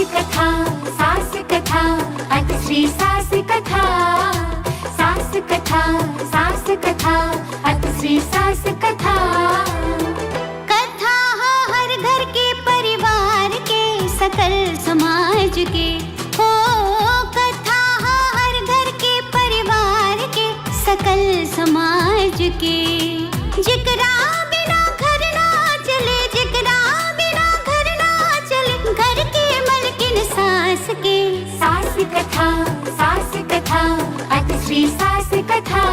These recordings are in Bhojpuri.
कथा सास कथा अतिश्री सास कथा सास कथा अतिश्री सास कथा। कथा हर घर के परिवार के सकल समाज के हो, कथा हर घर के परिवार के सकल समाज के। जिकरा बिना घर ना चले, जिकरा बिना घर ना चले, घर के मलकिन सास के। सास कथा अतिश्री सास कथा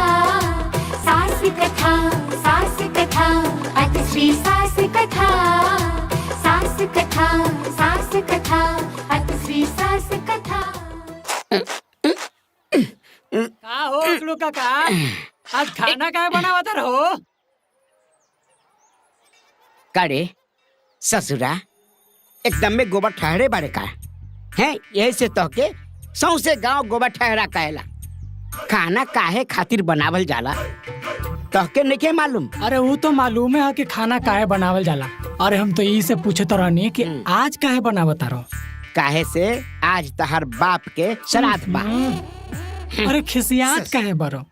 सास कथा अतिश्री सास कथा सास कथा अतिश्री सास कथा। का हो अकलू काका, आज खाना काय बनावत रहो? कारे ससुरा एकदम में गोबर ठहरे बारे का है, यही से तो के सौसे गांव गोबर ठहरा कहला। खाना काहे खातिर बनावल जाला तहके नहीं मालूम? अरे वो तो मालूम है कि खाना काहे बनावल जाला। अरे हम तो यही से पूछत रहनी कि आज काहे बनावत रहो? काहे से आज तहर बाप के श्राद्ध बा। अरे खिसियात काहे बरो?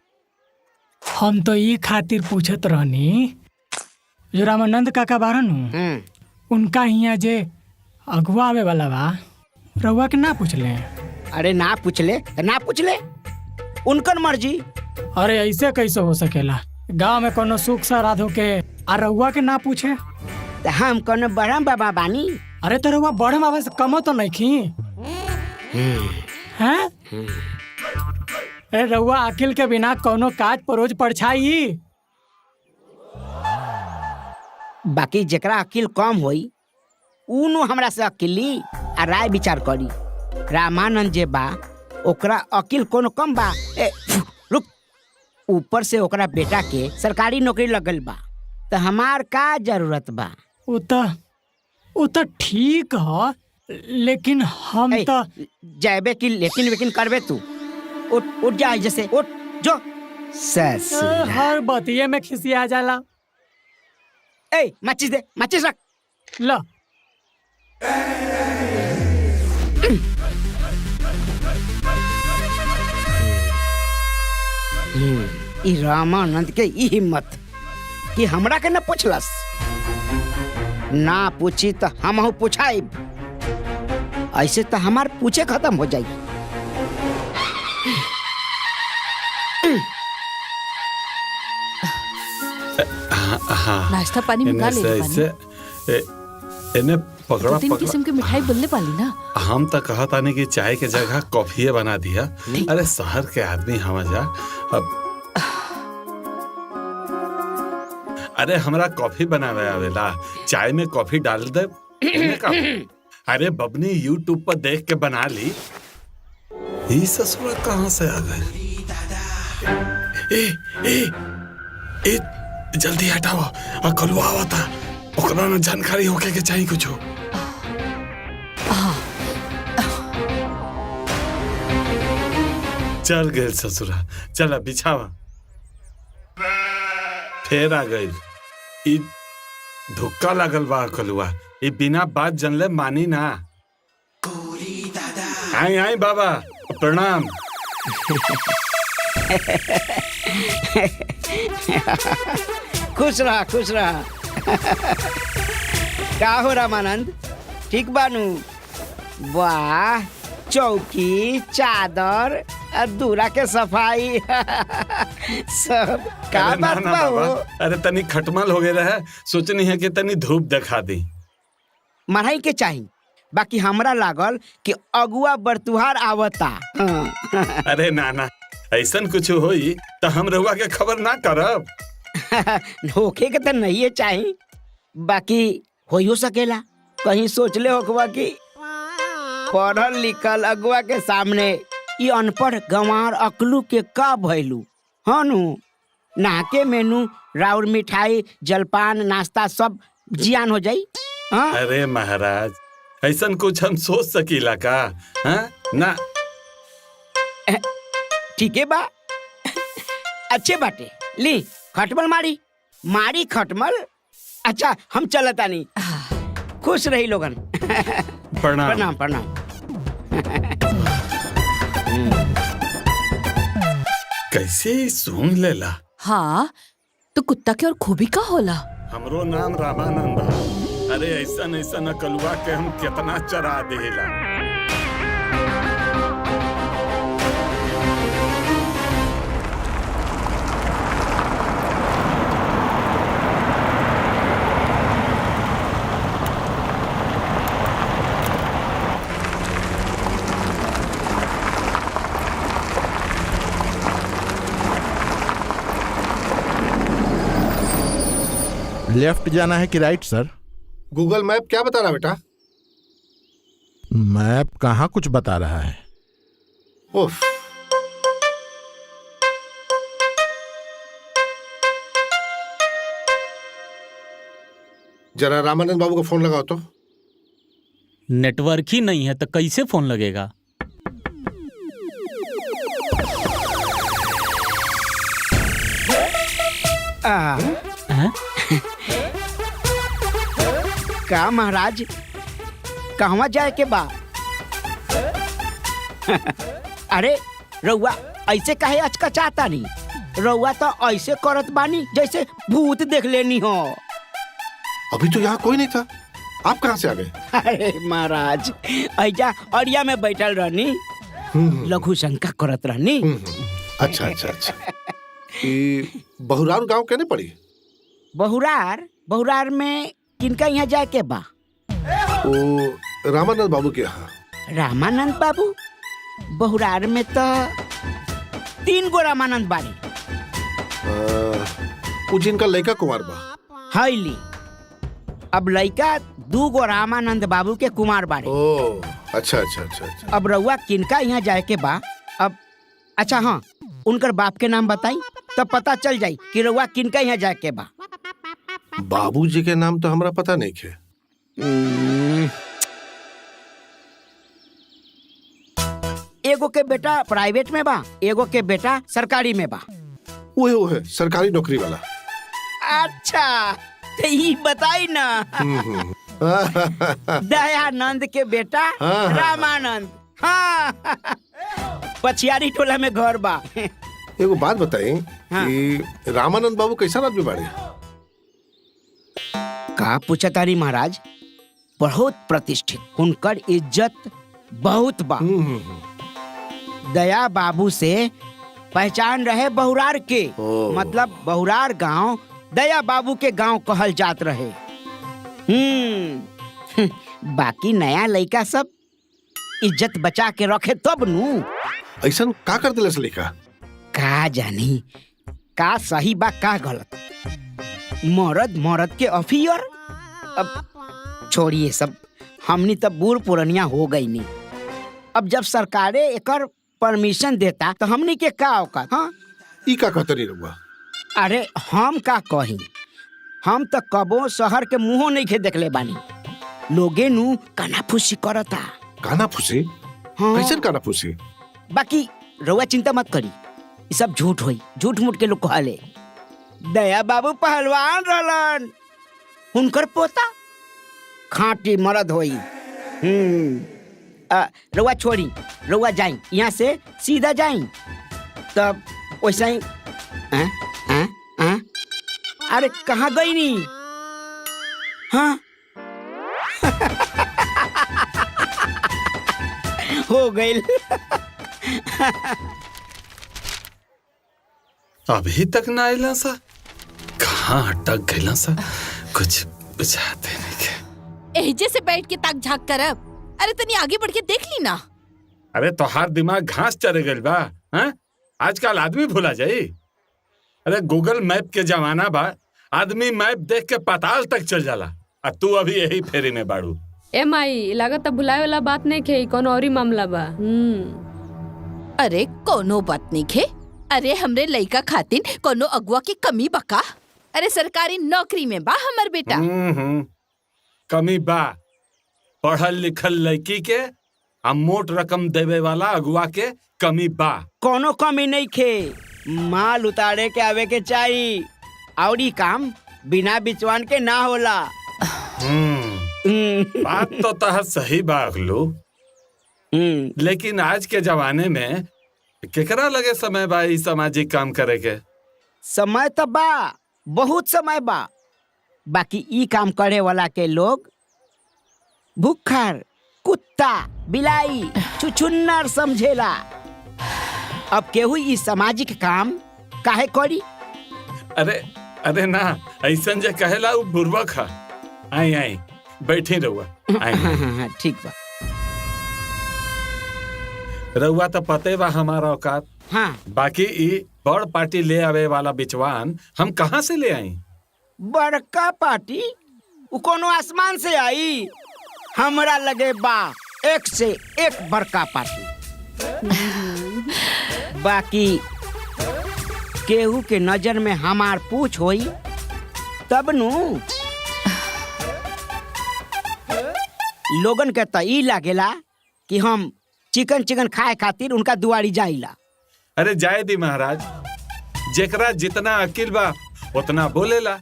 हम तो ये खातिर पूछत रहनी, जो रामानंद काका बारन उनका हिया जे अगुआ आवे वाला बा, रउआ के ना पूछले? अरे ना पूछले तो ना पूछले, उनकर मर्जी। अरे ऐसे कैसे हो सकेला? गांव में कोनो सुख श्राद्ध हो के आ रउआ के ना पूछे? तो हम कोनो बड़ा बाबा बानी? अरे तो रउआ बड़े बाबा से कमो तो नहीं खी हैं? अरे रउआ अकिल के बिना कोनो काज परोज परछाई। बाकी जेकरा अकिल कम होई उनो हमरा से अकिली आ राय विचार करी। रामानंद जे बा ओकरा अकिल कोनो कम बा? रुक, ऊपर से ओकरा बेटा के सरकारी नौकरी लगल बा, तो हमार का जरूरत बा? उ तो ठीक है, लेकिन हम तो जाबे की लेकिन वेकिन करबे तू? उठ जा जैसे उठ जो। ससुरा हर बतिये में खिसिया जाला। ए माचिस दे, माचिस रख। लो ई रामानंद के ई हिम्मत कि हमरा के न पूछलस। ना पूछी तो हम पूछाइब, ऐसे तो हमार पूछे खत्म हो जाई। नाश्ता पानी मंगा ले इन्हें पकड़ा तीन किस्म की मिठाई बोलने वाली ना। हम तो कहा था कि चाय के जगह कॉफी बना दिया। अरे शहर के आदमी हम जा अब। अरे हमरा कॉफी बनावे आवेला, चाय में कॉफी डाल दे। अरे बबनी यूट्यूब पर देख के बना ली। ये ससुरा कहाँ से आ गए? ए जल्दी हटाओ, अकलुआ आवता, ओकरा न जानकारी होके के चाहिए कुछ। चल गए ससुरा, चला बिछावा। फिर आ गई। ई धुक्का लगल बा अकलुआ, ई बिना बात जनले मानी ना। आई आई बाबा, प्रणाम। खुश रहा खुश रहा। का हो रामानंद, ठीक बानू? वाह, चौकी चादर दूरा के सफाई सब का बात बा हो? अरे तनी खटमल हो गए रहे, सोचनी है कि तनी धूप दिखा दी। मढ़ाई के चाहिए, बाकी हमरा लागल कि अगुआ बरतुहार आवता। अरे नाना, ऐसन कुछ होई तो हम रहुआ के खबर ना करब। होखे के तो नहीं है चाहिए, बाकी हो सकेला। कहीं सोच ले होकवा कि पढ़ल लिखल अगुआ के सामने ये अनपढ़ गंवार अकलू के का भैलू हनु? नाके मेनू राउर मिठाई जलपान नाश्ता सब जियान हो जाई। हाँ? अरे महाराज, ऐसन कुछ हम सोच सकीला का? हाँ? ना ठीक है बा, अच्छे बाटे। ली खटमल मारी मारी खटमल। अच्छा हम चलता नहीं, खुश रही लोगन। प्रणाम प्रणाम प्रणाम। कैसे ही सूंघ लेला। हाँ तो कुत्ता के और खूबी का होला। हमरो नाम रामानंद है। अरे ऐसा ऐसा नकलुआ के हम कितना चरा देला। लेफ्ट जाना है कि राइट सर? गूगल मैप क्या बता रहा बेटा? मैप कहाँ कुछ बता रहा है। उफ। जरा रामानंद बाबू को फोन लगाओ तो। नेटवर्क ही नहीं है तो कैसे फोन लगेगा? हैं? का महाराज कहवा जाए के बा? अरे रउआ ऐसे काहे अचकचाता नहीं? रउआ तो ऐसे करत बानी जैसे भूत देख लेनी हो। अभी तो यहाँ कोई नहीं था, आप कहाँ से आ गए? अरे महाराज ऐजा अड़िया में बैठल रहनी, लघु शंका करत रहनी। अच्छा अच्छा अच्छा। ये बहुरार गांव कहने पड़ी? बहुरार में किनका यहाँ जाए के बा? वो रामानंद बाबू के यहाँ। रामानंद बाबू? बहुरार में तो 3 गो रामानंद बाड़ी। वो जिनका लड़का कुमार बा। हाईली अब लड़का 2 गो रामानंद बाबू के कुमार बाड़े। ओ अच्छा अच्छा अच्छा अच्छा। अब रउआ किनका यहाँ जाए के बा? अब अच्छा हाँ, उनकर बाप के नाम बताई तब पता चल जाई कि रउआ किनका यहाँ जाए के बा। बाबूजी के नाम तो हमरा पता नहीं है। एगो के बेटा प्राइवेट में बा, एगो के बेटा सरकारी में बा। वो है सरकारी नौकरी वाला। अच्छा तो ये बताई ना। दयानंद के बेटा हाँ। रामानंद। हाँ पछियारी टोला में घर बा। एगो बात बताई कि रामानंद बाबू कैसा आदमी बाड़े? का पूछतारी महाराज? बहुत प्रतिष्ठित, उनकर इज्जत बहुत बा। दया बाबू से पहचान रहे बहुरार के। मतलब बहुरार गांव दया बाबू के गांव कहल जात रहे। बाकी नया लड़का सब इज्जत बचा के रखे तब नू। ऐसा का कर दिले लड़का? का जानी का सही बा का गलत। मरद के अफियर। अब छोड़िए सब, हमनी तब बूढ़ पुरनिया हो गई नहीं। अब जब सरकारे एकर परमिशन देता तो हमनी के का औकात? हाँ ई का कहतरी रउआ? अरे हम का कही, हम तो कबो शहर के मुंहो नहीं खे देखले बानी। लोगे नु कानाफूसी करता। कानाफूसी? हाँ। कैसन कानाफूसी? बाकी रउआ चिंता मत करी, ये सब झूठ होई, झूठ मूठ के लोग कहले। दया बाबू पहलवान रहलन, उनकर पोता खाटी मर्द होई। रउआ छोड़ी, रउआ जाई यहाँ से सीधा जाई तब वैसा ही। अरे कहाँ गई नी? हाँ हो गई। अभी तक ना आइला सा? कहाँ अटक गइला सा? कुछ बुझाते नहीं के। एहजे से बैठ के ताक झाक करब। अरे तनी आगे बढ़ के देख ली ना। अरे तोहार दिमाग घास चरे गइल बा? हैं? आजकल आदमी भूला जाई। अरे गूगल मैप के जमाना बा, आदमी मैप देख के पाताल तक चल जाला। और तू अभी यही फेरी में बाड़ू। ए माई लागत भुलाए वाला बात नहीं खे, कोनो और ही मामला बा। अरे कोनो बात नहीं खे। अरे हमरे लइका खातिर कोनो अगुआ की कमी बका? अरे सरकारी नौकरी में बा हमर बेटा। कमी बा? पढ़ल लिखल लड़की के आ मोट रकम देवे वाला अगुआ के कमी बा? कोनो कमी नहीं खे, माल उतारे के आवे के चाहिए। और ई काम बिना बिचवान के ना होला। बात तो तह सही बा अगलू, लेकिन आज के जमाने में केकरा लगे समय बा ई सामाजिक काम करे के? समय तो बा, बहुत समय बा, बाकी ई काम करे वाला के लोग भुक्खर, कुत्ता, बिलाई, छुछुन्नर समझेला। अब केहू ई सामाजिक काम काहे करी? अरे ना, ऐसन जे कहेला उ बुर्बक है। आई बैठी रहुआ। हाँ, ठीक बा। रहुआ तो पते बा हमारा औकात। हाँ, बाकी ई बड़ पार्टी ले आवे वाला बिचवान हम कहाँ से ले आई? बड़का पार्टी उ कोनो आसमान से आई? हमरा लगे बा एक से एक बड़का पार्टी। बाकी केहू के नजर में हमार पूछ होई तब नु। लोगन के तो ई लागेला कि हम चिकन खाए खातिर उनका दुआरी जाइला। अरे जाए दी महाराज, जेकरा जितना अकिल बा उतना बोलेला।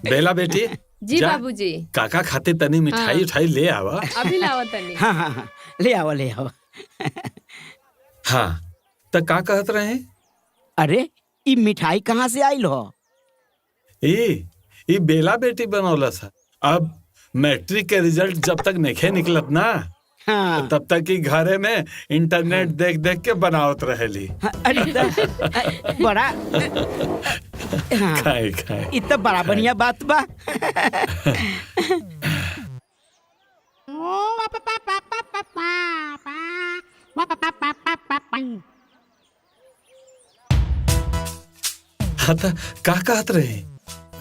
बेला बेटी जी जा, बाबूजी। काका खातिर तनी मिठाई उठाई ले आवा। अभी लावा तनी। हाँ, ले आओ। हाँ, तो का कहत रहे? अरे ई मिठाई कहाँ से आइल हो? ई बेला बेटी बनौला सा। अब मैट्रिक के रिजल्ट जब तक नहीं निकलत ना, हाँ। तब तक की घरे में इंटरनेट देख देख के बनावत रहेली। अरे बड़ा खाए इ तो बड़ा बढ़िया बात बा। हाँ, तो का कहत रहे?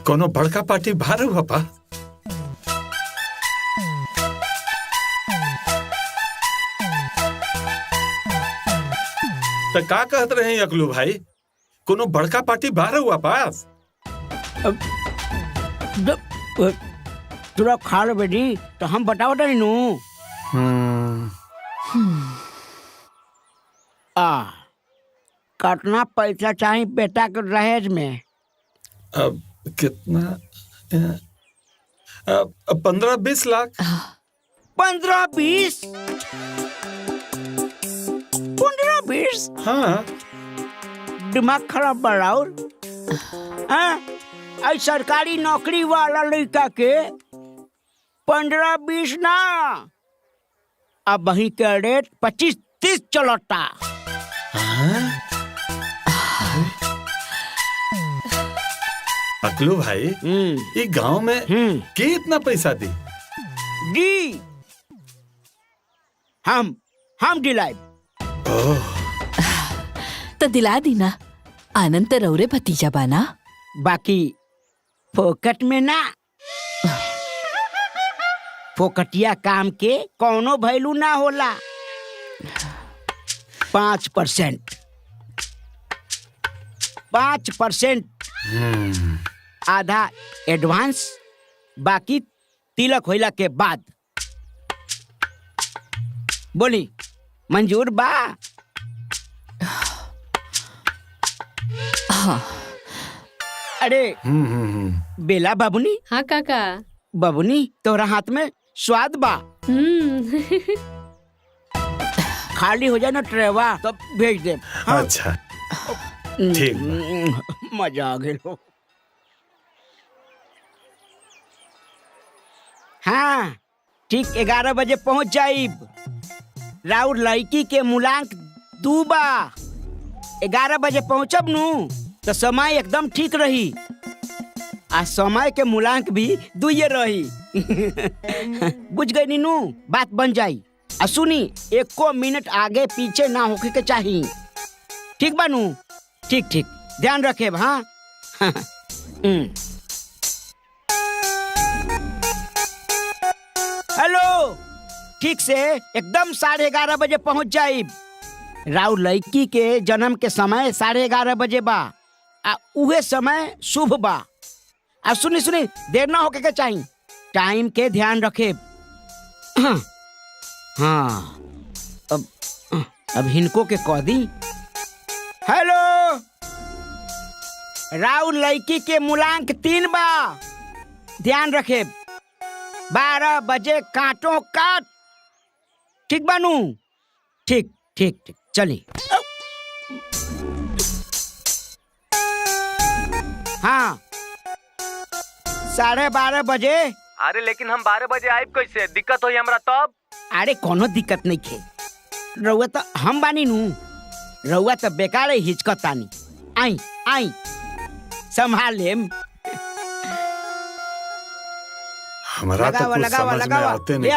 कोनो बड़का पार्टी बाहर हुआ पा? तो का कहत रहे अकलू भाई? कोनो बड़का पार्टी बाहर हुआ पास? तुरा खा लो बेटी, तो हम बताओ नहीं नू। कितना पैसा चाहिए बेटा के दहेज में? अब कितना? 15-20 लाख। 15-20? 15-20? हाँ। दिमाग खराब बढ़ाओ। हाँ, आई सरकारी नौकरी वाला लड़का के 15-20 ना, अब वही के रेट 25-30 चलता। अकलू भाई, ये गांव में के इतना पैसा दी? जी हम दिलाए। तो दिला दी ना, आनंद तो रौरे भतीजा बाना। बाकी फोकट में ना। फोकटिया काम के कोनो वैल्यू ना होला। 5% 5% आधा एडवांस, बाकी तिलक होइला के बाद। बोली मंजूर बा? हाँ। अरे बेला बाबूनी। हाँ काका। बाबूनी तोरा हाथ में स्वाद बा। खाली हो जाए ना ट्रेवा तब भेज दे। हाँ? अच्छा ठीक बा। मजा आ गया। हाँ, ठीक 11 बजे पहुंच जाइब। राउर लड़की के मूलांक 2 बा। 11 बजे पहुंचब नू तो समय एकदम ठीक रही। आ समय के मूलांक भी 2 रही। बुझ गई नीनू, बात बन जाई। आ सुनी, 1 मिनट आगे पीछे ना होके के चाहिए। ठीक बानू? ठीक ध्यान रखे। हाँ। हेलो, ठीक से एकदम 11:30 बजे पहुंच जाइब। राउर लड़की के जन्म के समय 11:30 बजे बा। आ उहे समय शुभ बा। आ सुनी देर ना होके के चाहिए। टाइम के ध्यान रखे। हाँ, अब हिनको के कह दी। हेलो, राउर लड़की के मूलांक 3 बा। ध्यान रखे। 12 बजे काटो काट ठीक बानू? ठीक ठीक ठीक चली। हाँ 12:30 बजे। अरे लेकिन हम 12 बजे आए कैसे? दिक्कत होई हमरा तब। अरे कोनो दिक्कत नहीं खे, रउआ तो हम बानी नू, रउआ तो बेकार हिचकत तानी। आई आई संभाल लेम। हमारा तो कुछ समझ में आते नहीं।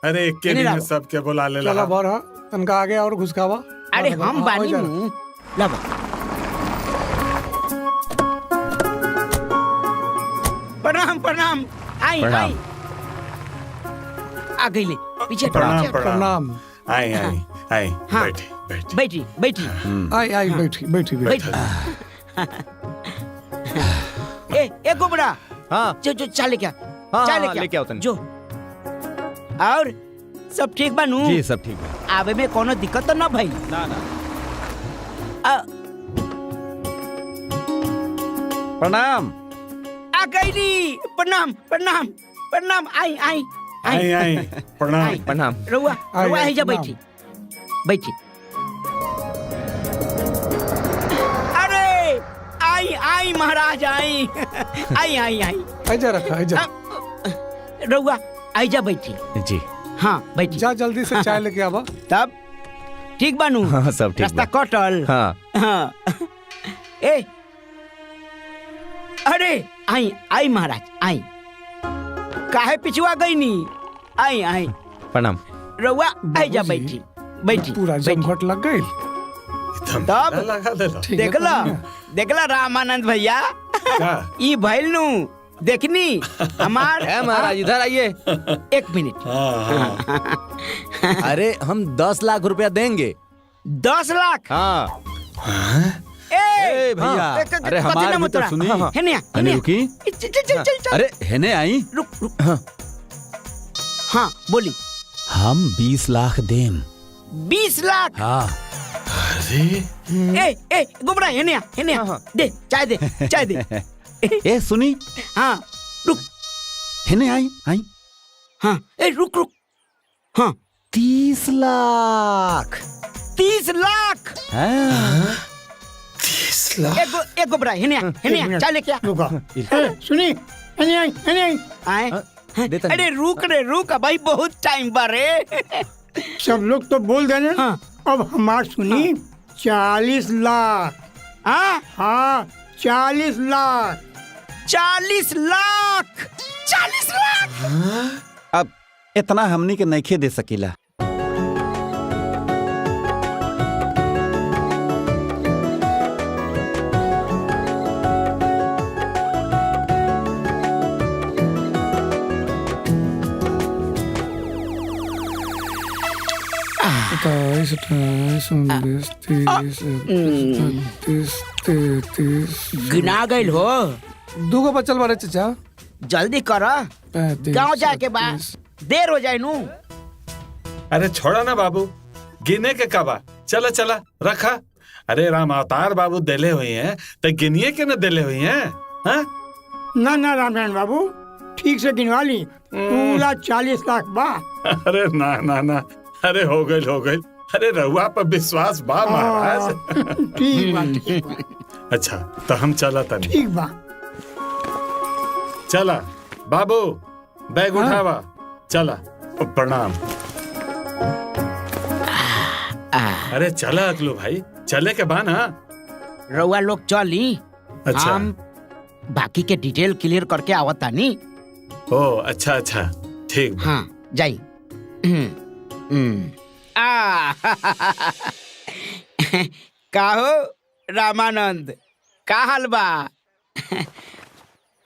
अरे एक के दिन सबके बुला ले चला बार तनका आगे और घुसकावा। अरे हम बानी नू लब। प्रणाम प्रणाम। आई आई आ गई ले पीछे। प्रणाम प्रणाम। आई आई आई हाँ। बैठी बैठी बैठी बैठी आई आई बैठी बैठी बैठी। ए गोबरा। हाँ जो चाले क्या? हाँ, चाले हाँ, लेके आओ तनी। जो और सब ठीक बानू? जी सब ठीक है। आवे में कोनो दिक्कत तो ना भाई? ना ना। आ, प्रणाम। आ गईली। प्रणाम प्रणाम प्रणाम। आई आई आई आई प्रणाम प्रणाम। रउआ आई, रउआ आई, जा प्रणाम। बैठी बैठी। अरे आई आई महाराज आई आई आई आई। ऐजा रखा ऐजा। रउआ आई जा बैठी। जी हाँ बैठी। जा जल्दी से चाय लेके आवा। तब ठीक बानू? हाँ सब ठीक रास्ता बा। कटल? हाँ हाँ। ए अरे आई आई महाराज आई। काहे पिछुआ गई नी? आई आई प्रणाम। रउआ आई जा बाबूजी, बैठी बैठी पूरा बैठी। जमघट लग गई। तब लगा देला देखला देखला रामानंद भैया का? ई भइल नु देखनी हमार। महाराज इधर आइए। एक मिनट। हाँ अरे हम 10 लाख रुपया देंगे। 10 लाख? हाँ ए भैया, अरे हमारे भी तो सुनी। हेनिया अरे हेनिया रुकी। चल चल चल चल। अरे हेने आई। रुक रुक। हाँ बोली। हम 20 लाख देम। 20 लाख? हाँ अरे ए गोबरा हेनिया हेनिया दे चाय दे चाय दे। ए सुनी। हाँ रुक। हेने आई आई। हाँ ए रुक रुक। हाँ 30 लाख। 30 लाख? हाँ। 30 लाख? एक गोबरा हेनिया हेनिया चाय लेके आ। रुका। सुनी हेने आई हेने आई। आए देता अरे रुक रे रुक भाई, बहुत टाइम बारे। सब लोग तो बोल देने। हाँ अब हमार सुनी। 40 लाख। हाँ हाँ 40 लाख। 40 लाख 40 लाख। अब इतना हमनी के नइखे दे सकीला। सत्ताईस अट्ठाईस 29 30 31 33। गिना गइल हो। दूगो बचल बारे चाचा। जल्दी कर, 35 गाँव जाके बा, 38। देर हो जाए नू। अरे छोड़ा ना बाबू, गिने के कबा। चला चला रखा। अरे राम अवतार बाबू देले हुई हैं तो गिनिए के न देले हुई हैं। हाँ? ना ना रामायण बाबू, ठीक से गिनवा ली। पूरा 40 लाख बा। अरे ना ना ना, अरे हो गई हो गई। अरे रहुआ पर विश्वास बा महाराज। ठीक बा ठीक बा अच्छा तो हम चला तनी। ठीक बा। चला बाबू, बैग उठावा। चला प्रणाम। अरे चला अकलू भाई, चले के बा ना। रउआ लोग चली। अच्छा। हम बाकी के डिटेल क्लियर करके आवता नी। ओ अच्छा अच्छा ठीक बा। हाँ जाई। काहो रामानंद, का हाल बा?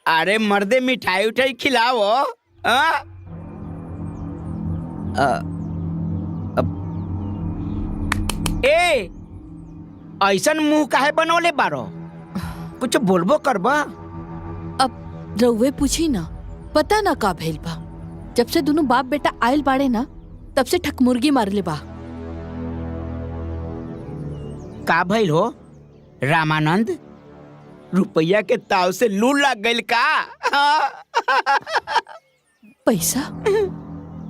अरे मर्दे मिठाई उठाई खिलाओ। ए ऐसन मुंह काहे बनौले बारो? कुछ बोलबो करबा? अब रउवे पूछी ना, पता ना का भइल बा। जब से दोनों बाप बेटा आयल बाड़े ना, तब से ठकमुर्गी मारले बा। का भइल हो रामानंद? रुपया के ताव से लू लग गइल का? पैसा?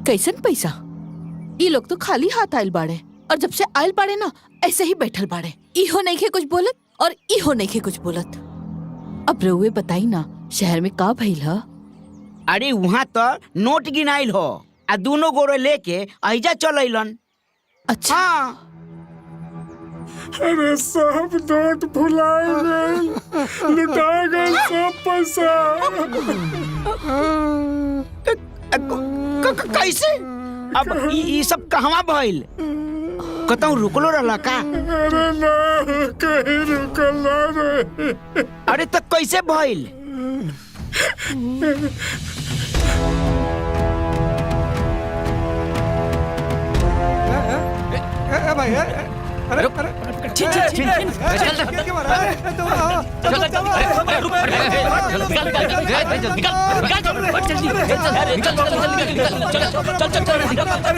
कैसन पैसा? ये लोग तो खाली हाथ आयल बाड़े और जब से आयल बाड़े ना ऐसे ही बैठल बाड़े। इहो नहीं के कुछ बोलत और इहो नहीं के कुछ बोलत। अब रउए बताई ना शहर में का भइल ह? अरे वहाँ तो नोट गिनाइल हो आ दोनों गोरे लेके अहिजा चल अइलन। अच्छा हाँ अरे सब नोट भुलाए गए, लुटा गए सब पैसा। कैसे? अब ई सब कहवा भइल? कतौ रुकलो रहला का? अरे ना कहीं रुकल ना रहे। अरे तो कैसे भइल? अरे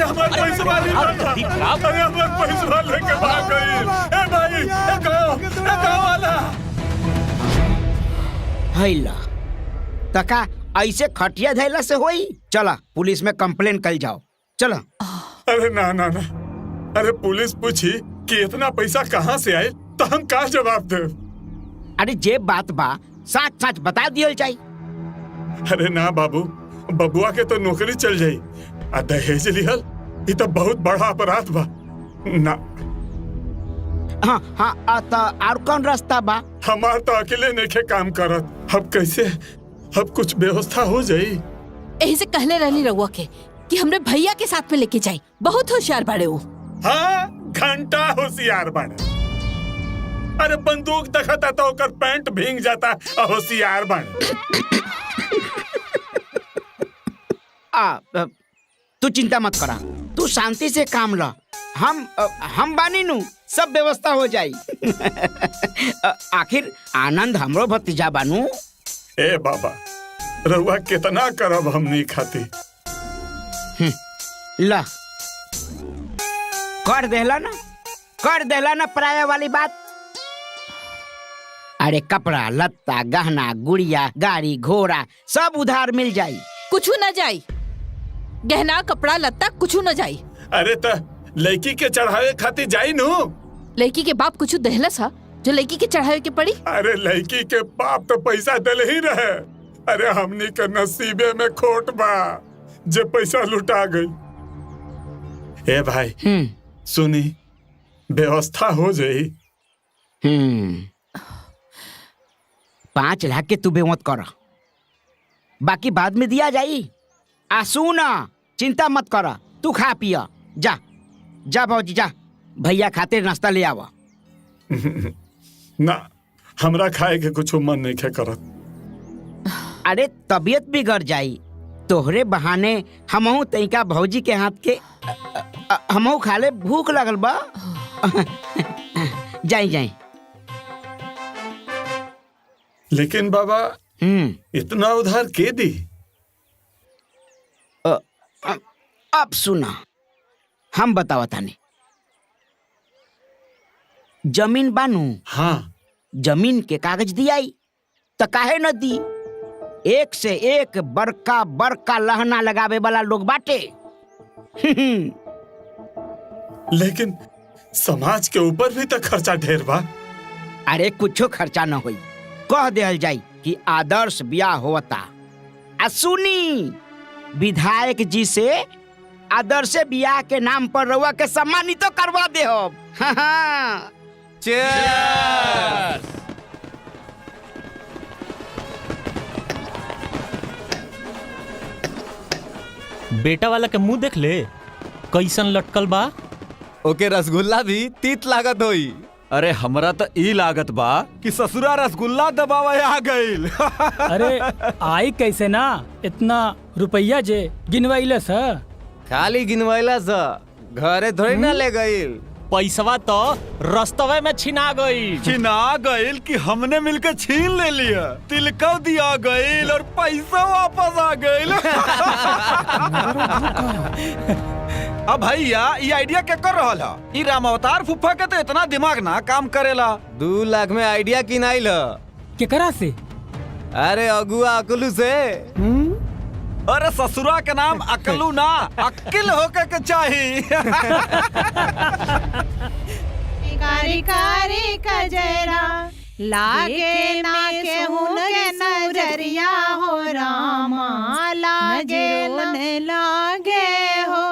हमारे पैसे वाली अरे हमारे पैसे वाले के भाग गई। ए भाई ए गाँव वाला हैला तका ऐसे खटिया धैला से होई? चला पुलिस में कंप्लेन कर जाओ। चलो। अरे ना ना ना, अरे पुलिस पूछी कि इतना पैसा कहाँ से आए तो हम का जवाब दे? अरे जे बात बा सच सच बता दियल जाई। अरे ना बाबू, बबुआ के तो नौकरी चल जाई आ दहेज लिहल ये तो बहुत बड़ा अपराध बा ना। हाँ हाँ तो और कौन रास्ता बा? हमार तो अकेले नहीं काम करत। अब कैसे? अब कुछ व्यवस्था हो जाई। यही से कहले रहली रउआ के कि हमरे भैया के साथ में लेके जाई। बहुत होशियार बाड़े वो। हाँ घंटा होशियार बने। अरे बंदूक दखता तो ओकर पैंट भींग जाता होशियार बने। तू चिंता मत करा, तू शांति से काम ला। हम बानी नु, सब व्यवस्था हो जाई। आखिर आनंद हमरो भतीजा बानू। ए बाबा रउआ कितना करब हमनी खाती। ला कर देला ना पराया वाली बात। अरे कपड़ा लत्ता गहना गुड़िया गाड़ी घोड़ा सब उधार मिल जाई। कुछ न जाई, गहना कपड़ा लत्ता कुछ न जाई। अरे त लड़की के चढ़ावे खाती जाई नु। लड़की के बाप कुछ दहलस हा जो लड़की के चढ़ावे के पड़ी? अरे लड़की के बाप तो पैसा दिल ही रहे। अरे हमनी के नसीबे में खोट बा जे पैसा लुटा गई। ए भाई सुनी, व्यवस्था हो जाई। 5 लाख के तू बेमत कर, बाकी बाद में दिया जाई। आसू ना, चिंता मत कर, तू खा पिया। जा जा भौजी जा, भैया खातिर नाश्ता ले आवा। ना हमरा खाए के कुछ मन नहीं खे करत। अरे तबीयत बिगड़ जाई, तोहरे बहाने हमहू तैका भौजी के हाथ के हमहू खा ले, भूख लगल बा। जाई। लेकिन बाबा इतना उधार के दी? अब सुना, हम बतावा तानी। जमीन बानू। हाँ जमीन के कागज दियाई तो काहे न दी? एक से एक बड़का बड़का लहना लगावे वाला लोग बाटे। लेकिन समाज के ऊपर भी तो खर्चा ढेर बा। अरे कुछो खर्चा न होई, कह देल जाई कि आदर्श ब्याह होता। आ सुनी, विधायक जी से आदर्श ब्याह के नाम पर रउआ के सम्मानित तो करवा दे हो। हाँ। चीयर्स। बेटा वाला के मुंह देख ले, कैसन लटकल बा। ओके रसगुल्ला भी तीत लागत होई। अरे हमरा तो ई लागत बा कि ससुरा रसगुल्ला दबावे आ गइल। अरे आई कैसे ना, इतना रुपया जे गिनवाइले सा। खाली गिनवाइला सा, घरे थोड़ी ना ले गइल। पैसवा तो रस्तवे में छिना गइल कि हमने मिलकर छीन ले लिया। तिलका दिया गइल और पैसा वापस आ गइल। अब भैया ये आइडिया क्या कर रहा है? ये राम अवतार फुफा के तो इतना दिमाग ना काम करेला। 2 लाख में आइडिया की नाइल केकरा से? अरे अगुआ अकलू से। अरे ससुरा के नाम अकलू ना अक्किल होके के चाहिए। कारी कारी कजरा लागे ना के हुनगे नजरिया हो रामा लागे लागे हो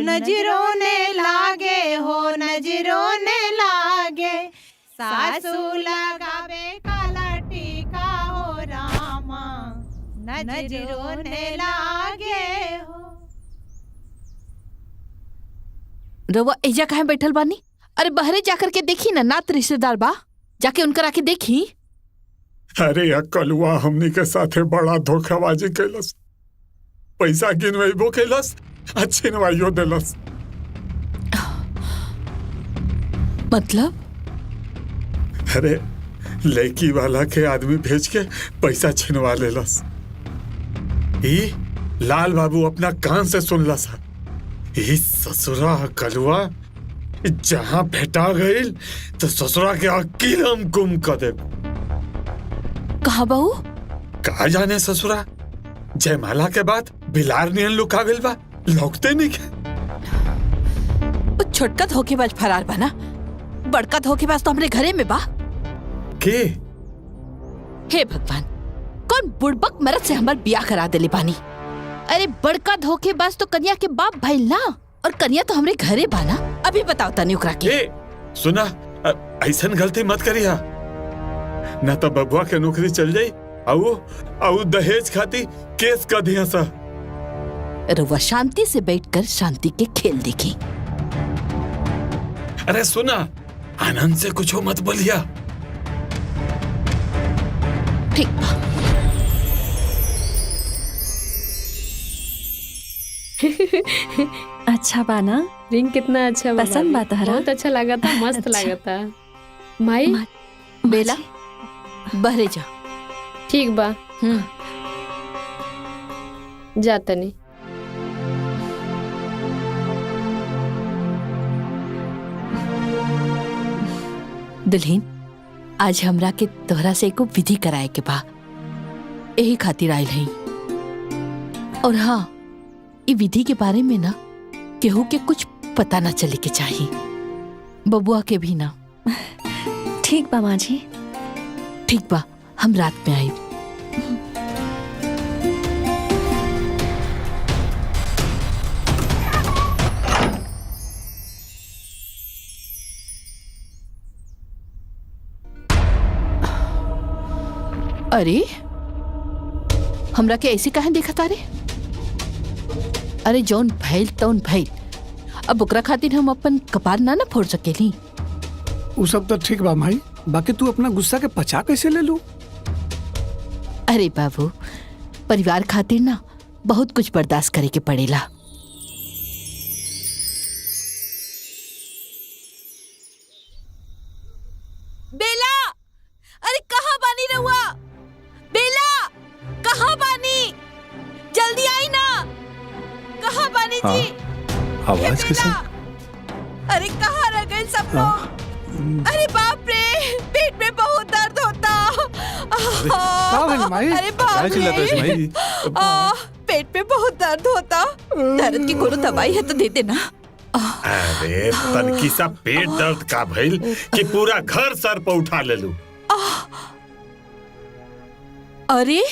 नजरों ने लागे हो नजरों ने लागे सासू लगावे काला टीका हो रामा नजरों ने लागे हो। रउआ एजा कहाँ बैठल बानी? अरे बहरे जाकर के देखी ना, नात रिश्तेदार बा, जाके उनकर आके देखी। अरे अकलुआ हमनी के साथे बड़ा धोखाबाजी कैलस, पैसा गिनवाइबो कैलस, छिनवाइयो देलस। मतलब? अरे लड़की वाला के आदमी भेज के पैसा छिनवा लेलस। ई लाल बाबू अपना कान से सुनला सा। ई ससुरा कलुआ जहाँ भेटा गईल तो ससुरा के अकील हम गुम कर दे। कहा बहू? कहा जाने ससुरा जयमाला के बाद बिलार नियन लुका गईल बा, लौकते नहीं के। छोटका धोखेबाज फरार बा ना, बड़का धोखेबाज तो हमरे घरे में बा। के? हे भगवान, कौन बुड़बक मरद से हमार बियाह करा देले बानी। अरे बड़का धोखेबाज तो कन्या के बाप भइल ना, और कन्या तो हमरे घरे बा ना। अभी बताओ तनी ओकरा के। सुना, ऐसन गलती मत करिया, न तो बबुआ के नौकरी चल जाई और दहेज खाती केस कर दिया सा। रउआ शांति से बैठकर शांति के खेल देखी। अरे सुना, आनंद से कुछ हो मत बोलिया। ठीक बा। अच्छा बाना, रिंग कितना अच्छा पसंद बा तहरा? बहुत अच्छा लगा था, मस्त अच्छा। लगा था। माई बेला बहरे जा। ठीक बा, जा तनी। दुल्हीन, आज हमरा के तोहरा से एको विधि कराए के बा, यही खातिर आयल हई। और हाँ, ये विधि के बारे में ना केहू के कुछ पता ना चले के चाहिए, बबुआ के भी ना। ठीक बा माँ जी। ठीक बा, हम रात में आई। अरे हमरा के ऐसे काहे देखा तारे? अरे जौन भइल तौन भइल, अब ओकरा खातिर हम अपन कपार ना फोड़ सकेली। वो सब तो ठीक बा भाई, बाकी तू अपना गुस्सा के पचा कैसे ले लू? अरे बाबू, परिवार खातिर ना बहुत कुछ बर्दाश्त करे के पड़ेला। बेला, अरे कहाँ बानी रहुआ? बेला, कहाँ बानी? जल्दी आई ना। कहाँ बानी जी? आवाज कैसे? अरे कहाँ रह गए सब लोग? अरे बाप रे, पेट में बहुत दर्द होता। अरे बाप रे, पेट में बहुत दर्द होता। दर्द की कोनो दवाई है तो दे देना। अरे तनकी सा पेट दर्द का भइल कि पूरा घर सर पर उठा ले लू। अरे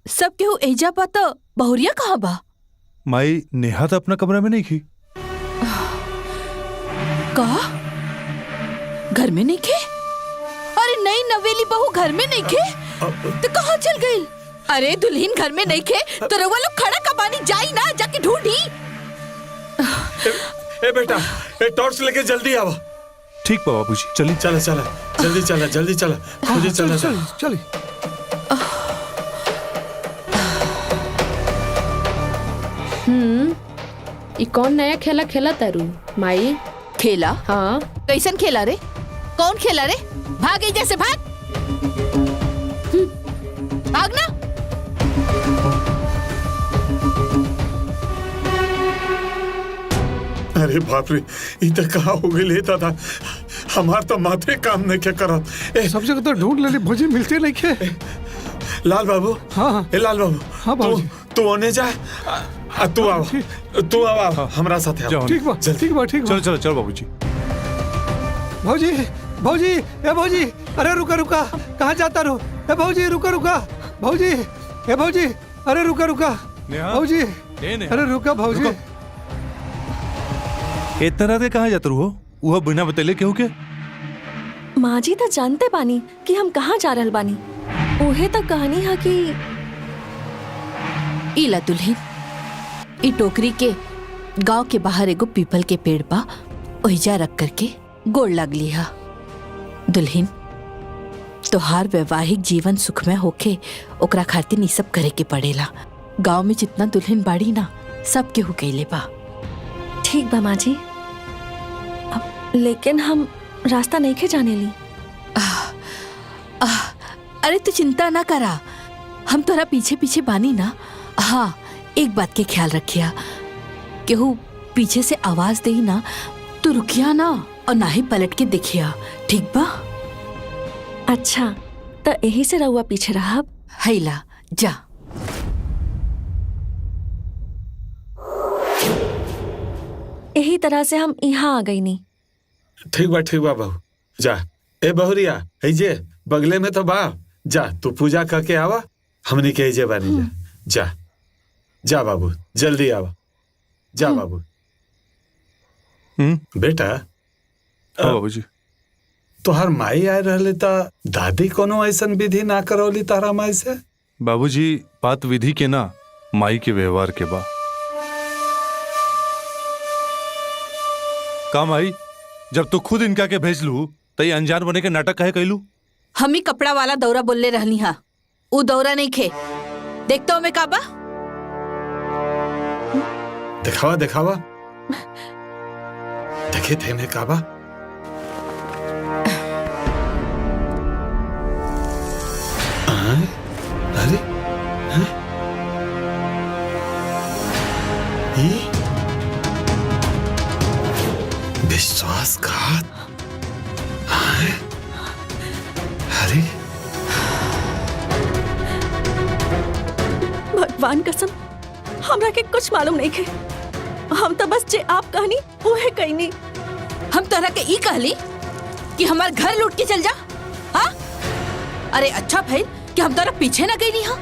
सब केहू एजा पा तो बहुरिया कहाँ बा? माई नेहा तो अपना कमरा में नहीं थी। का? घर में नहीं खे? अरे नई नवेली बहू घर में नहीं खे तो कहाँ चल गई? अरे दुल्हन घर में नहीं खे तो रउआ लोग खड़ा कबानी जाई ना, जाके ढूंढी। ए बेटा, ए टॉर्च लेके जल्दी आवा। ठीक बा बाबूजी, चलिए। चला चला, जल्दी चला, जल्दी चला, जल्दी चला। चल। ई कौन नया खेला खेला तारू माई? खेला? हाँ। कैसन खेला रे? कौन खेला रे? भाग एजा से, भाग। भाग ना। अरे बाप रे, इधर कहाँ हो गई लेता था, हमार तो माथे काम नहीं क्या करा। सब जगह तो ढूंढ ले, भोजी मिलते नहीं खे। लाल बाबू। हाँ। ए लाल बाबू। हाँ बाबू। तू होने जा तू आवा हमरा साथे आओ। ठीक बा ठीक बा ठीक बा। चलो चलो चलो बाबूजी। भौजी भौजी ए भौजी, अरे रुका रुका, कहाँ जाता रो? ए भौजी रुका रुका, भौजी ए भौजी, अरे रुका रुका भौजी, अरे रुका भौजी। इतना रात के कहाँ जाते हो? वह बिना बतैले क्यों के? माँ जी तो जानते बानी कि हम कहाँ जा रहल बानी। उहे तो कहानी है कि इला दुल्हन, ई टोकरी के गांव के बाहर एगो पीपल के पेड़ पा ओहिजा रख करके गोड़ लगली हा। दुल्हन, तोहार वैवाहिक जीवन सुखमय होके ओकरा खातिर ई सब करे के पड़ेला। गांव में जितना दुल्हन बाड़ी ना, सब केहू कइले बा। ठीक बा माँ जी, लेकिन हम रास्ता नहीं के जाने ली। अरे तू चिंता ना करा, हम तोरा पीछे पीछे बानी ना। हाँ, एक बात के ख्याल रखिया, केहू पीछे से आवाज दे ना तो रुकिया ना और ना ही पलट के देखिया, ठीक बा? अच्छा, तो यही से रहुआ पीछे रहा। हैला जा। यही तरह से हम यहाँ आ गई नहीं। ठीक बा बहू, जा। ए बहुरिया, है जे बगले में तो बा, जा तू पूजा करके आवा, हमनी के जे बानी जा। जा जा बाबू, जल्दी आवा, जा बाबू। बेटा, बाबूजी तोहर माई आए रहले ता दादी कोनो ऐसन विधि ना करौली तारा माई से? बाबूजी, बात विधि के ना, माई के व्यवहार के बा। का माई, जब तू खुद इनका के भेज लू तो ये अनजान बने के नाटक काहे कैलू? हम ही कपड़ा वाला दौरा बोलले रहनी हा, वो दौरा नहीं खे। देखता हूँ मैं काबा। दिखावा दिखावा, देखे थे मैं काबा। अरे विश्वासघात। अरे भगवान कसम, हमरा के कुछ मालूम नहीं खे। हम तो बस जे आप कहनी उहे कहनी। हम तोरा के ई कहली कि हमार घर लूट के चल जा? हाँ? अरे अच्छा भाई कि हम तोरा पीछे ना गई हाँ,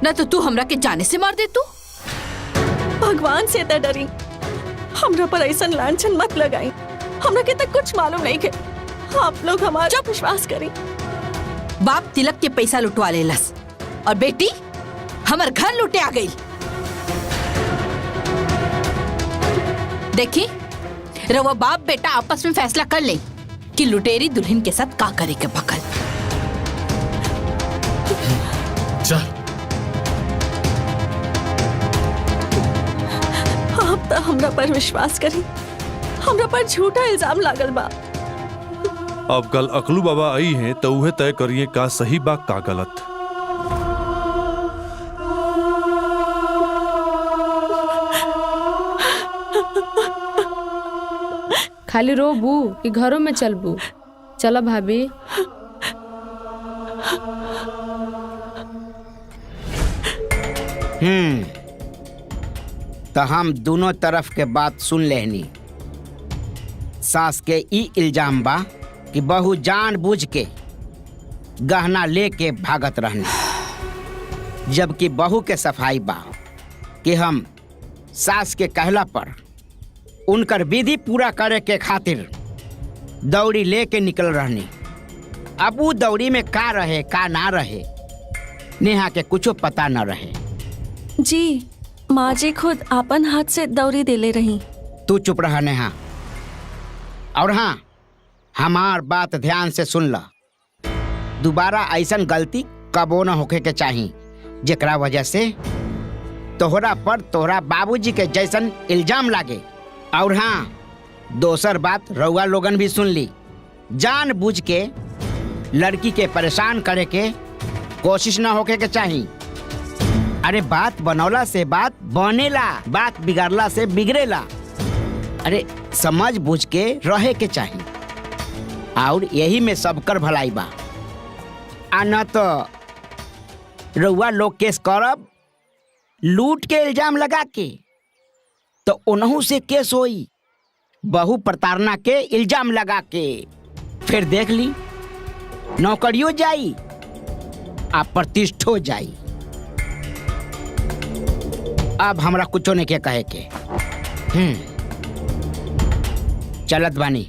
ना तो तू हमरा के जाने से मार दे। तू भगवान से तो डरी, हमरा पर ऐसा लांछन मत लगाई। हमरा के तो कुछ मालूम नहीं खे। आप लोग हमारा विश्वास करें। बाप तिलक के पैसा लुटवा लेलस और बेटी हमार घर लूटे आ गई। देखी, रवा बाप बेटा आपस में फैसला कर ले कि लुटेरी दुल्हन के साथ का करे के बकल। चल। आप तो हमरा पर विश्वास करी, हमरा पर झूठा इल्जाम लागल बा। अब कल अकलू बाबा आई हैं तो उहे तय करिए का सही बा का गलत। खाली रो बू कि घरों में चल बू? चलो भाभी। तो हम दोनों तरफ के बात सुन लेनी। सास के ई इल्जाम बा कि बहू जानबूझ के गहना लेके भागत रहनी, जबकि बहू के सफाई बा कि हम सास के कहला पर उनकर विधि पूरा करे के खातिर दौड़ी लेके निकल रहनी। अब वो दौड़ी में का रहे का ना रहे, नेहा के कुछो पता न रहे। जी, माँ जी खुद आपन हाथ से दौरी देले रही। तू चुप रहा नेहा, और हाँ, हमार बात ध्यान से सुन ला। दोबारा ऐसन गलती कबो न होके के चाही जेकरा वजह से तोहरा पर तोहरा बाबूजी के जैसन इल्जाम लागे। और हाँ, दोसर बात रउआ लोगन भी सुन ली, जानबूझ के लड़की के परेशान करे के कोशिश न होके के चाही। अरे बात बनौला से बात बनेला, बात बिगड़ला से बिगड़ेला। अरे समझ बूझ के रहे के चाही, और यही में सबकर भलाई बा। आ न तो रउआ लोग केस करब, लूट के इल्जाम लगा के तो उन्हों से केस होई, बहु प्रताड़ना के इल्जाम लगा के। फिर देख ली नौकरियों जाई आ प्रतिष्ठो जाई। अब हमरा कुछो नहीं के कहे के। चलत बानी,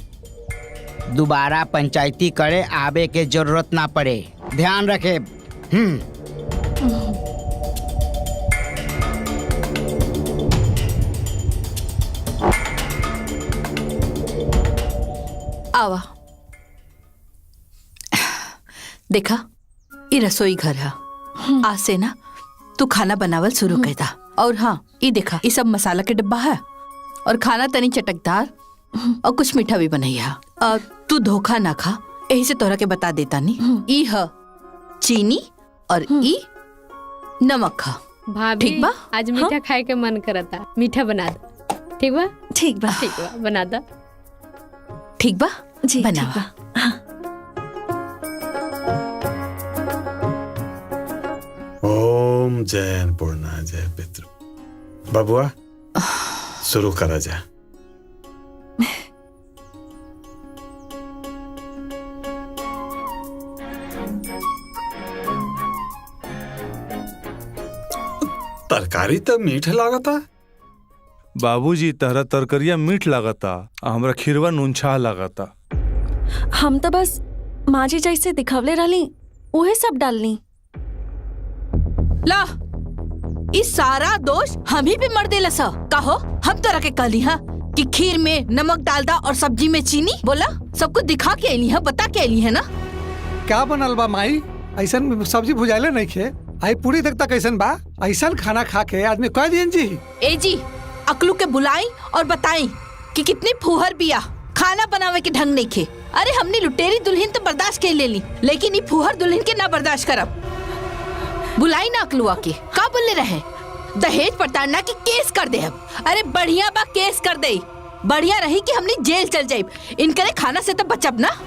दोबारा पंचायती करे आवे के जरूरत ना पड़े, ध्यान रखे। आवा देखा, ये रसोई घर है। आज से ना तू खाना बनावल शुरू कर दा। और हाँ, ये देखा, ये सब मसाला के डब्बा है और खाना तनी चटकदार और कुछ मीठा भी बनैया। तू धोखा ना खा, यही से तोरा के बता देता नहीं। ई है चीनी और ई नमक खा। भाभी ठीक बा? आज मीठा खाए के मन करता, मीठा बना दो। ठीक बा? ठीक बा। ठीक बा, बना दो। ठीक बा जी, बनावा। ठीक बा। हाँ। ओम जय अन्नपूर्णा जय पितृ। बबुआ शुरू करा जा। तरकारी तो मीठ लागता। बाबूजी तहरा तरकरिया मीठ लागता, हमरा खीरवा नूनछा लागता। हम तो बस माजी जैसे दिखवले रहली उहे सब डालनी। ला, इस सारा दोष हम ही पे मर देला सा। कहो हम तोरा के कहली हा कि खीर में नमक डाल दा और सब्जी में चीनी। बोला सबको दिखा के आईली है, बता के आईली है ना। क्या बनल बा माई? ऐसन सब्जी भुजाइले नहीं खे। आई पूरी तक तक ऐसन बा, ऐसन खाना खा के आदमी कह दियन जी। ए जी, अकलू के बुलाई और बताई कि कितनी फुहर बिया, खाना बनावे के ढंग नहीं खे। अरे हमने लुटेरी दुल्हन तो बर्दाश्त कर ले ली, लेकिन ये फुहर दुल्हन के ना बर्दाश्त करब। बुलाई ना अकलुआ के, का बोले रहे? दहेज प्रताड़ना की केस कर दे। अब अरे बढ़िया बा, केस कर दे। बढ़िया रही कि हमने जेल चल जाए, इनकरे खाना से तो बचब ना।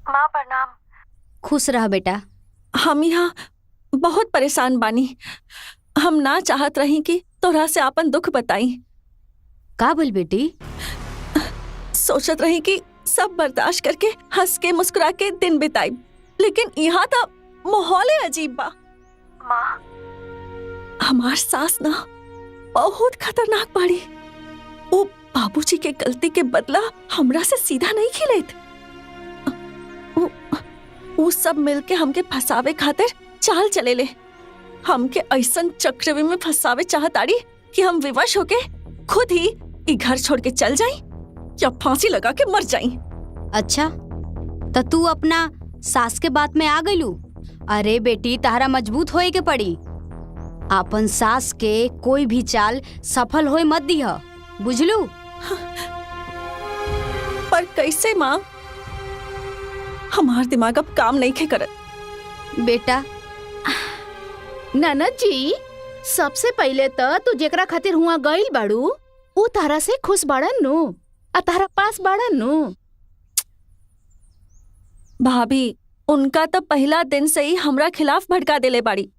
माँ प्रणाम। खुश रह बेटा। हम यहाँ बहुत परेशान बानी। हम ना चाहत रही कि तोरा से आपन दुख बताई। का बोल बेटी? सोचत रही कि सब बर्दाश्त करके हंस के मुस्कुरा के दिन बिताई, लेकिन यहाँ तो माहौल अजीब बा। माँ, हमार सास ना बहुत खतरनाक बाड़ी। वो बाबूजी के गलती के बदला हमरा से सीधा नहीं खिलेत। वो सब मिलके हमके फंसावे खातिर चाल चले ले। हमके ऐसन चक्रव्यूह में फंसावे चाहताड़ी कि हम विवश होके खुद ही ई घर छोड़ के चल जाई या फांसी लगा के मर जाई। अच्छा, तो तू अपना सास के बात में आ गईलू। अरे बेटी, तारा मजबूत होए के पड़ी। अपन सास के कोई भी चाल सफल होए मत दिह, बुझलू? पर कैसे माँ? हमार दिमाग अब काम नहीं खे करत। बेटा, ननद जी, सबसे पहले तो तू जेकरा खातिर हुआ गइल बाड़ू, वो तारा से खुश बाड़न नु, आ तारा पास बाड़न नु। भाभी, उनका तो पहला दिन से ही हमरा खिलाफ भड़का देले बाड़ी।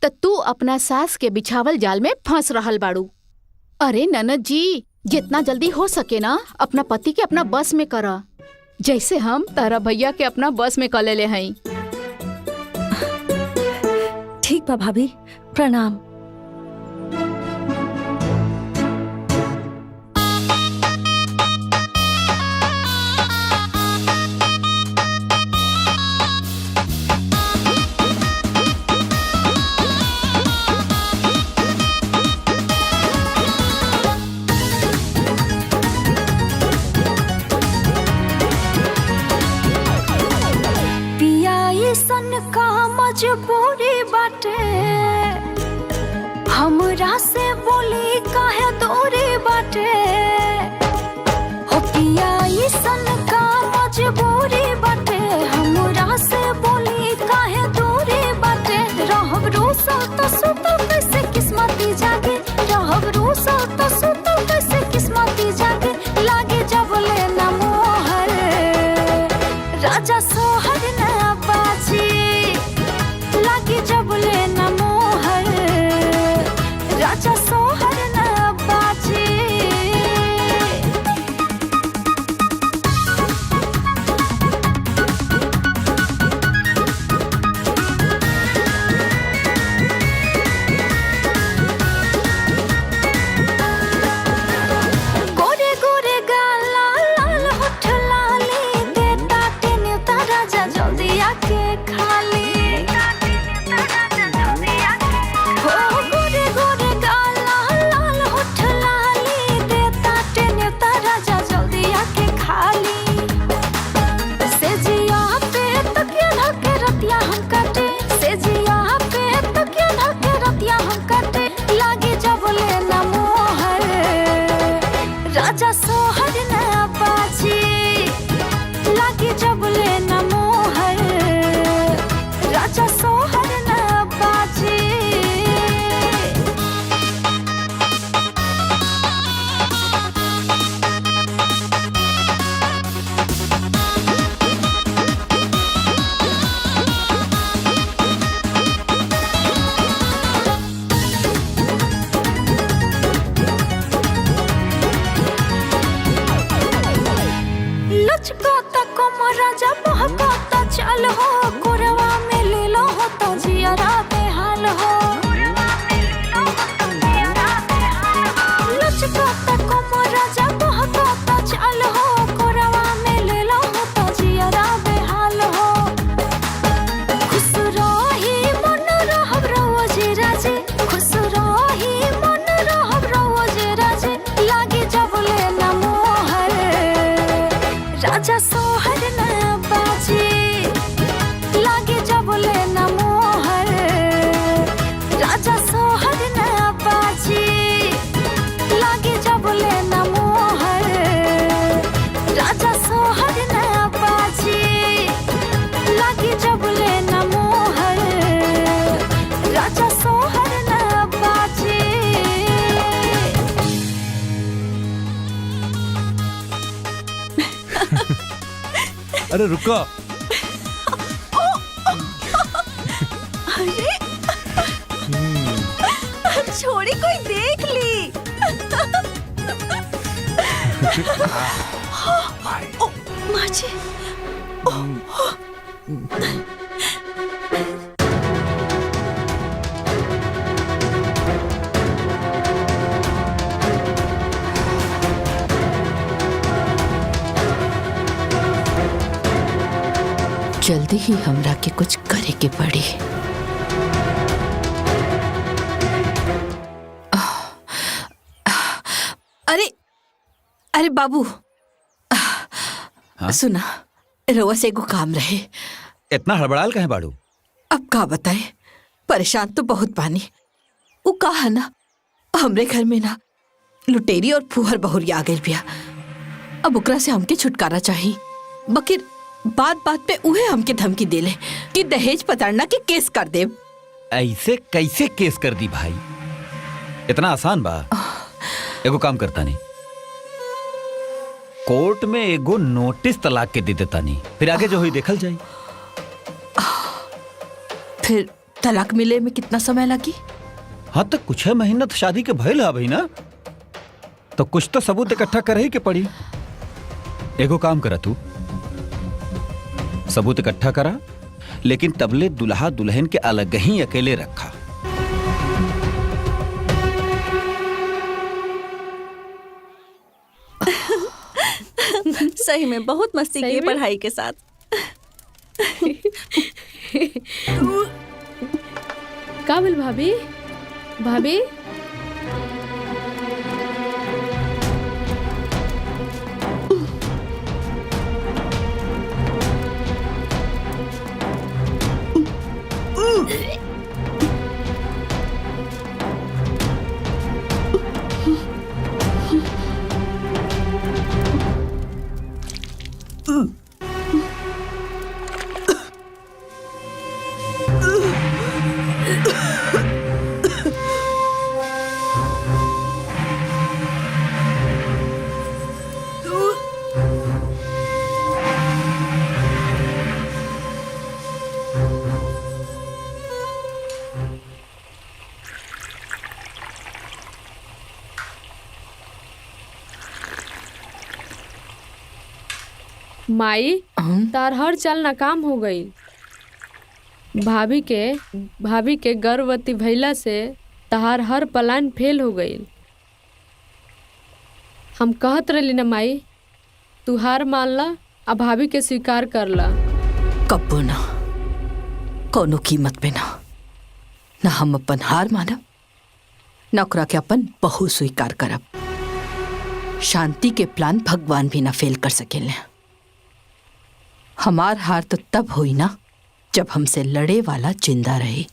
तो तू अपना सास के बिछावल जाल में फंस रहल बाड़ू। अरे ननद जी, जितना जल्दी हो सके ना अपना पति के अपना बस में करा, जैसे हम तारा भैया के अपना बस में कर ले हई। ठीक बा भाभी, प्रणाम। मजबूरी बाटे हमरा से बोली काहे दूरी बाटे। हो पिया सन का मजबूरी बाटे हमरा से बोली काहे दूरी बाटे। रूसा तो सुतल कैसे किस्मती जागे, रहब रूसा तो सुतल कैसे किस्मती जागे, लागे जब लेना मोहर राजा सोहर न बाजी, लागे जब लेना मोहर राजा सोहर न बाजी। गोरे गोरे गाल लाल लाल होठ लाली, देता टेने राजा जल्दी आके खाली। हो गोरे गोरे गाल लाल लाल होठ लाली, देता टेने राजा जल्दी आके खाली। से जिया पे तकिया धके रतिया हम काटे, से जिया पे तकिया धके रतिया हम काटे, लागे जब लेना मोहर राजा सोहर न बाजी, लागे जब लेना मोहर राजा सोहर न बाजी। लचकाता कमर राजा बहकाता चल हो, कोरवा में ले लो हो तो जियरा बेहाल हो। लचकाता कमर राजा बहकाता चल हो, कोरवा में ले लो हो तो जियरा बेहाल हो। खुश रही मन रहब रोज राजे, खुश रही मन रहब रोज राजे, लागे जब लेना मोहर राजा सोहर न बाजी, लागे जब लेना मोहर राजा सोहर न बाजी, लागे जब लेना मोहर राजा सोहर न बाजी, लागे जब लेना मोहर राजा सोहर न बाजी। अरे रुको। अरे छोड़ी कोई देख ली। ओ माँ जी। जल्दी ही हमरा के कुछ करे के पड़ी। अरे अरे बाबू, सुना, रउआ से एगो काम रहे। इतना हड़बड़ाल कहे बाड़ू? अब का बताए, परेशान तो बहुत पानी। वो कहा ना, हमरे घर में ना लुटेरी और फुहर बहुरी आ गई बिया। अब ओकरा से हमके छुटकारा चाहिए। बकिर बात बात पे उहे हमके धमकी देले कि दहेज पताड़ना के केस कर दे। ऐसे कैसे केस कर दी भाई? इतना आसान बा? एगो काम करता नहीं, कोर्ट में एगो नोटिस तलाक के दे देता नहीं, फिर आगे जो हुई देखल जाए। फिर तलाक मिले में कितना समय लगी? हाँ तो कुछ है महीना तो शादी के भइल है भाई ना, तो कुछ तो सबूत इकट्ठा करे ही के पड़ी। एगो काम करा तू, सबूत इकट्ठा करा, लेकिन तबले दुल्हा दुल्हन के अलग ही अकेले रखा। सही में बहुत मस्ती की पढ़ाई के साथ। का बोल भाभी? भाभी माई तार हर चाल नाकाम हो गई। भाभी के गर्भवती भइला से तहार हर प्लान फेल हो गई। हम कहत रही ना माई, तू हार मान ला आ भाभी के स्वीकार कर ला। कब्बो ना, कोनो कीमत पे ना। ना हम अपन हार मानब, ना ओकरा के अपन बहू स्वीकार करब। शांति के प्लान भगवान भी ना फेल कर सकेले। हमार हार तो तब हुई ना जब हमसे लड़े वाला जिंदा रहे।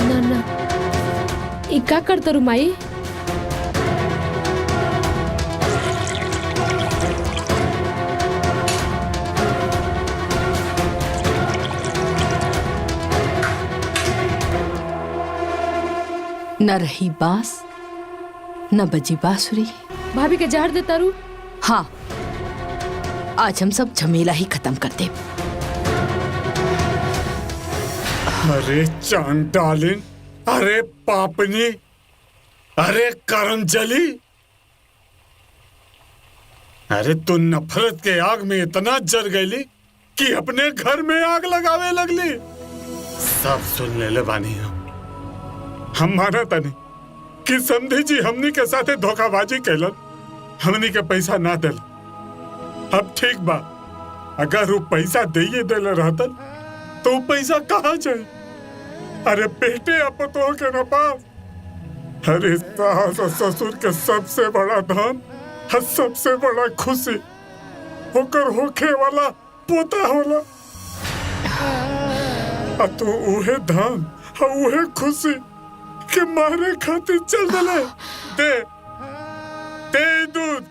ना ना, ई का करत रू माई? न रही बांस, न बजी बांसुरी। भाभी के जहर देता रू? हाँ, आज हम सब झमेला ही खत्म कर दे। अरे चांद डार्लिंग, अरे पापनी, अरे करमजली, अरे तू नफरत के आग में इतना जल गई कि अपने घर में आग लगावे लगली। सब सुन ले बानी हम माना तनी कि समझी जी हमनी के साथे धोखाबाजी कैलन, हमनी के पैसा ना दिल। अब ठीक बा, अगर वो पैसा दे दिल रहतन तो वो पैसा कहाँ जाए? अरे बेटे अपतों के न पास। अरे सास और ससुर के सबसे बड़ा धन और सबसे बड़ा खुशी होकर होखे वाला पोता होला। तू उहे धन और उहे खुशी के मारे खातिर चल दले। दे दूध,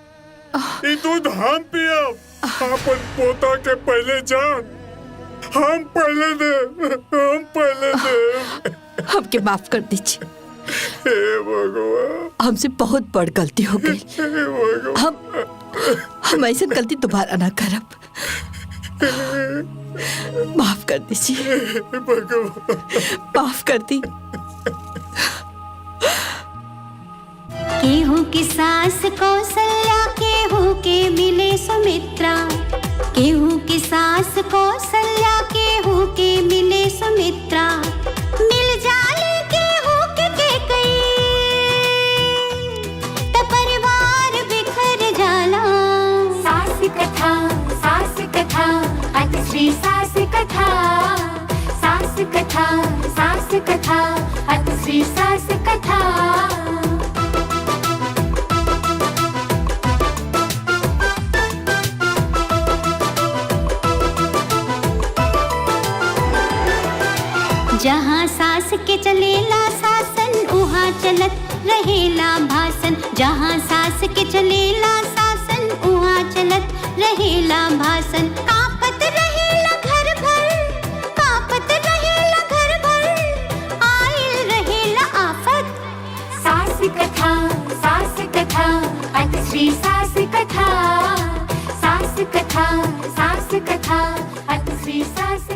ये दूध हम पियब। अपन पोता के पहले जान, हम पहले दे। हमके माफ कर दीजिए। हे भगवान, हमसे बहुत बड़ गलती हो गई। हम ऐसी गलती दोबारा ना करब। माफ कर दीजिए भगवान, माफ कर दी। केहू की सास कौशल्या, केहू के मिले सुमित्रा। केहू की सास कौशल्या, केहू के मिले सुमित्रा। मिल जाले केहू के कई, त परिवार बिखर जाला। सास कथा, सास कथा, अतिश्री सास कथा। सास कथा, सास कथा, अतिश्री सास कथा। जहाँ सास के चलेला शासन, उहाँ चलत रहेला भाषण। जहाँ सास के चलेला शासन, उहाँ चलत रहेला भाषण। कांपत रहेला घर भर, कांपत रहेला घर भर, आइल रहेला आफत। सास कथा, सास कथा, अतिश्री सास कथा। सास कथा, सास कथा, अतिश्री सास